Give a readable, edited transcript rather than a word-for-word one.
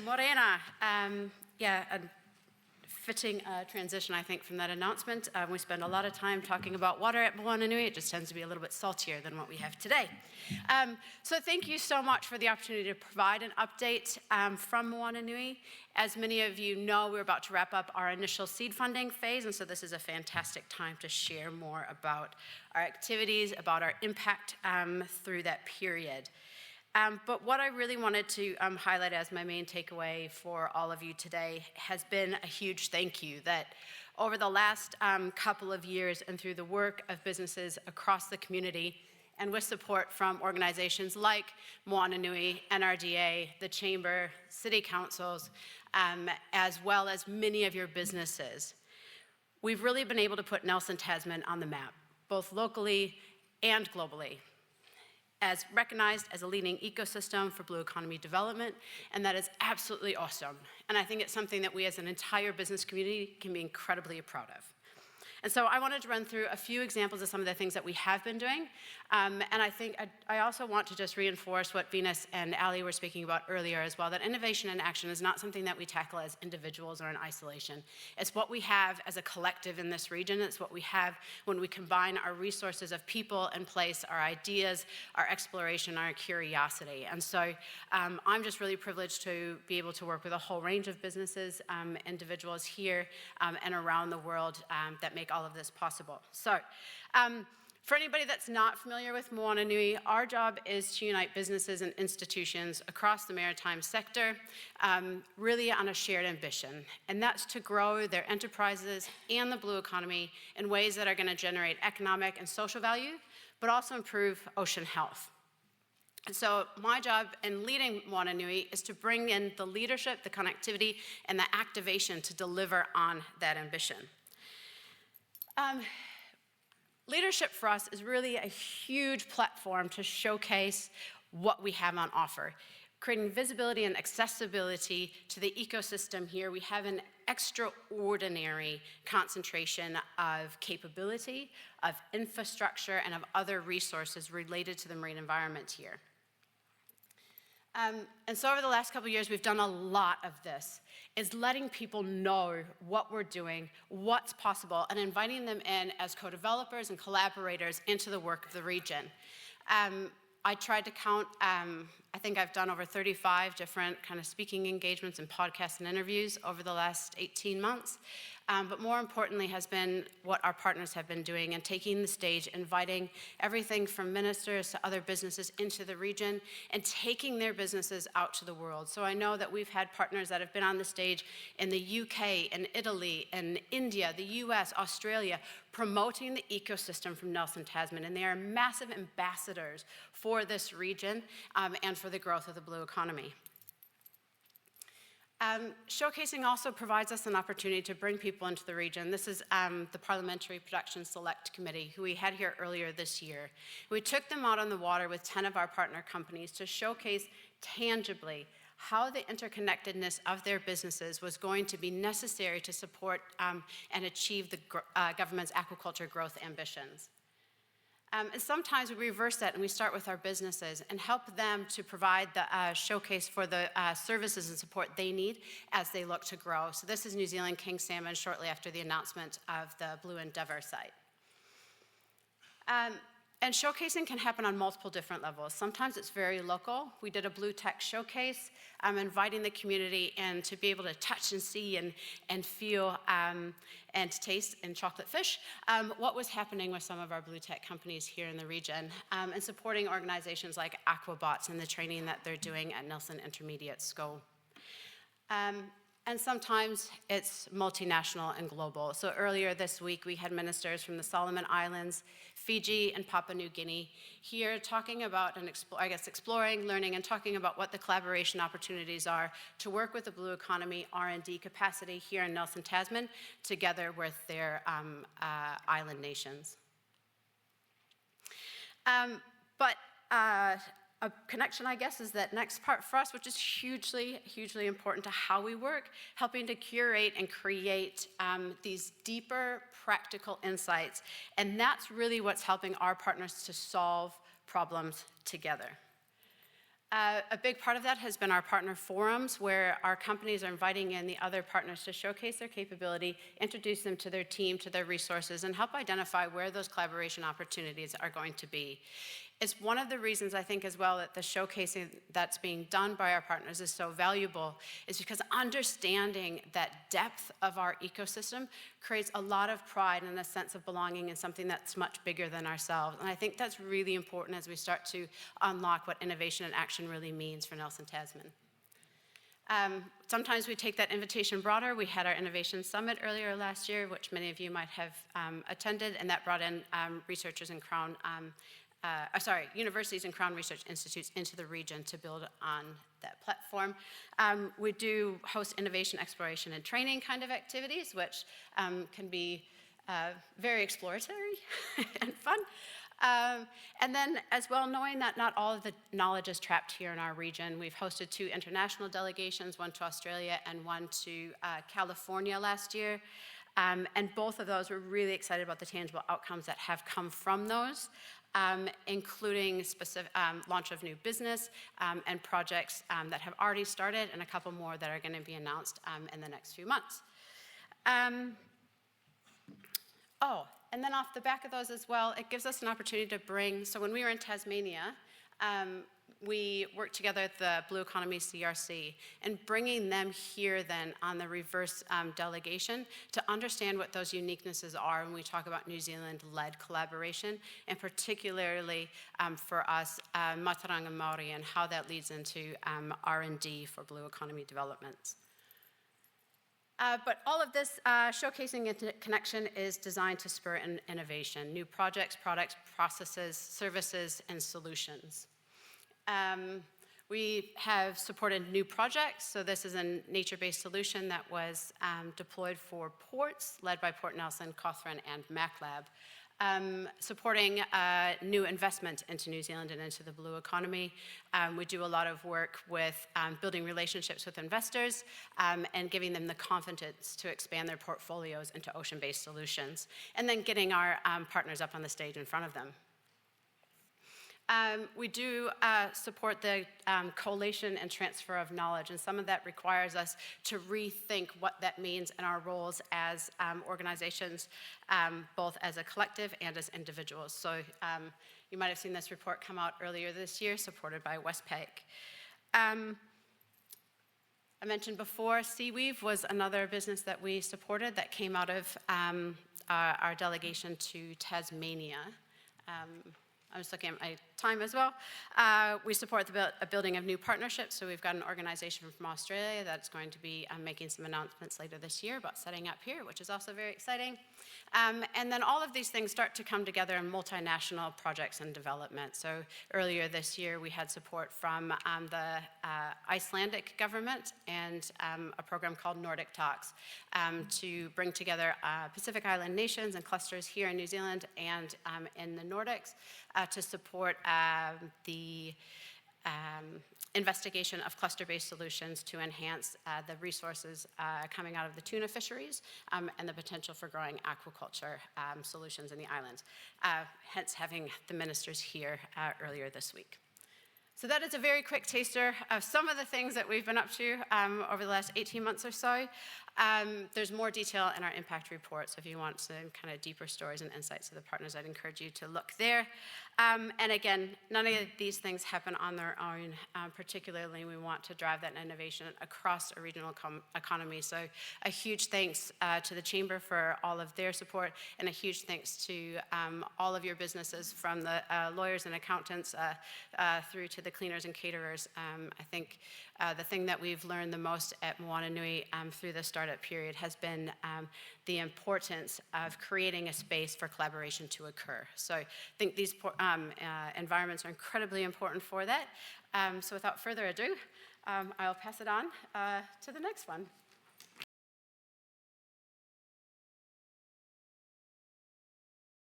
Morena, a fitting transition, I think, from that announcement. We spend a lot of time talking about water at Moananui. It just tends to be a little bit saltier than what we have today. So thank you so much for the opportunity to provide an update from Moananui. As many of you know, we're about to wrap up our initial seed funding phase, and so this is a fantastic time to share more about our activities, about our impact through that period. But what I really wanted to highlight as my main takeaway for all of you today has been a huge thank you that over the last couple of years and through the work of businesses across the community and with support from organizations like Moananui, NRDA, the Chamber, City Councils, as well as many of your businesses, we've really been able to put Nelson Tasman on the map, both locally and globally, as recognized as a leading ecosystem for blue economy development, and that is absolutely awesome. And I think it's something that we as an entire business community can be incredibly proud of. And so I wanted to run through a few examples of some of the things that we have been doing. And I think I also want to just reinforce what Venus and Ali were speaking about earlier as well, that innovation and action is not something that we tackle as individuals or in isolation. It's what we have as a collective in this region. It's what we have when we combine our resources of people and place, our ideas, our exploration, our curiosity. And so I'm just really privileged to be able to work with a whole range of businesses, individuals here and around the world that make all of this possible. So for anybody that's not familiar with Moananui, our job is to unite businesses and institutions across the maritime sector, really on a shared ambition, and that's to grow their enterprises and the blue economy in ways that are going to generate economic and social value, but also improve ocean health. And so my job in leading Moananui is to bring in the leadership, the connectivity, and the activation to deliver on that ambition. Leadership for us is really a huge platform to showcase what we have on offer, creating visibility and accessibility to the ecosystem here. We have an extraordinary concentration of capability, of infrastructure, and of other resources related to the marine environment here. And so over the last couple of years, we've done a lot of this, is letting people know what we're doing, what's possible, and inviting them in as co-developers and collaborators into the work of the region. I tried to count, I think I've done over 35 different kind of speaking engagements and podcasts and interviews over the last 18 months. But more importantly has been what our partners have been doing and taking the stage, inviting everything from ministers to other businesses into the region and taking their businesses out to the world. So I know that we've had partners that have been on the stage in the UK and Italy and India, the US, Australia, promoting the ecosystem from Nelson Tasman, and they are massive ambassadors for this region and for the growth of the blue economy. Showcasing also provides us an opportunity to bring people into the region. This is the Parliamentary Production Select Committee, who we had here earlier this year. We took them out on the water with 10 of our partner companies to showcase tangibly how the interconnectedness of their businesses was going to be necessary to support and achieve the government's aquaculture growth ambitions. And sometimes we reverse that and we start with our businesses and help them to provide the showcase for the services and support they need as they look to grow. So this is New Zealand king salmon shortly after the announcement of the Blue Endeavour site. And showcasing can happen on multiple different levels. Sometimes it's very local. We did a Blue Tech showcase, inviting the community in to be able to touch and see and feel and taste in chocolate fish what was happening with some of our Blue Tech companies here in the region, and supporting organizations like Aquabots and the training that they're doing at Nelson Intermediate School. And sometimes it's multinational and global. So earlier this week, we had ministers from the Solomon Islands, Fiji, and Papua New Guinea here talking about, and exploring, learning, and talking about what the collaboration opportunities are to work with the blue economy R&D capacity here in Nelson Tasman, together with their island nations. A connection, I guess, is that next part for us, which is hugely, hugely important to how we work, helping to curate and create these deeper, practical insights. And that's really what's helping our partners to solve problems together. A big part of that has been our partner forums, where our companies are inviting in the other partners to showcase their capability, introduce them to their team, to their resources, and help identify where those collaboration opportunities are going to be. It's one of the reasons I think as well that the showcasing that's being done by our partners is so valuable, is because understanding that depth of our ecosystem creates a lot of pride and a sense of belonging in something that's much bigger than ourselves. And I think that's really important as we start to unlock what innovation and action really means for Nelson Tasman. Sometimes we take that invitation broader. We had our Innovation Summit earlier last year, which many of you might have attended, and that brought in researchers and universities and Crown Research Institutes into the region to build on that platform. We do host innovation, exploration, and training kind of activities, which can be very exploratory and fun. And then as well, knowing that not all of the knowledge is trapped here in our region, we've hosted 2 international delegations, one to Australia and one to California last year. And both of those, we're really excited about the tangible outcomes that have come from those, including specific launch of new business and projects that have already started, and a couple more that are going to be announced in the next few months. And then off the back of those as well, it gives us an opportunity to bring, so when we were in Tasmania, we worked together at the Blue Economy CRC, and bringing them here then on the reverse delegation to understand what those uniquenesses are when we talk about New Zealand-led collaboration, and particularly for us, Mataranga Māori, and how that leads into R&D for Blue Economy developments. But all of this showcasing connection is designed to spur innovation, new projects, products, processes, services, and solutions. We have supported new projects, so this is a nature-based solution that was deployed for ports, led by Port Nelson, Cochrane, and MacLab, supporting new investment into New Zealand and into the blue economy. We do a lot of work with building relationships with investors and giving them the confidence to expand their portfolios into ocean-based solutions, and then getting our partners up on the stage in front of them. We do support the collation and transfer of knowledge, and some of that requires us to rethink what that means in our roles as organizations, both as a collective and as individuals. So you might have seen this report come out earlier this year, supported by Westpac. I mentioned before, Seaweave was another business that we supported that came out of our delegation to Tasmania. I was looking at my time as well. We support the building of new partnerships. So we've got an organization from Australia that's going to be making some announcements later this year about setting up here, which is also very exciting. And then all of these things start to come together in multinational projects and development. So earlier this year, we had support from the Icelandic government and a program called Nordic Talks to bring together Pacific Island nations and clusters here in New Zealand and in the Nordics to support the investigation of cluster-based solutions to enhance the resources coming out of the tuna fisheries and the potential for growing aquaculture solutions in the islands, hence having the ministers here earlier this week. So that is a very quick taster of some of the things that we've been up to over the last 18 months or so. There's more detail in our impact report, so if you want some kind of deeper stories and insights of the partners, I'd encourage you to look there. And again, none of these things happen on their own. Particularly, we want to drive that innovation across a regional economy. So a huge thanks to the Chamber for all of their support, and a huge thanks to all of your businesses, from the lawyers and accountants through to the cleaners and caterers. I think the thing that we've learned the most at Moananui through the startup period has been the importance of creating a space for collaboration to occur. So I think these environments are incredibly important for that. So without further ado, I'll pass it on to the next one.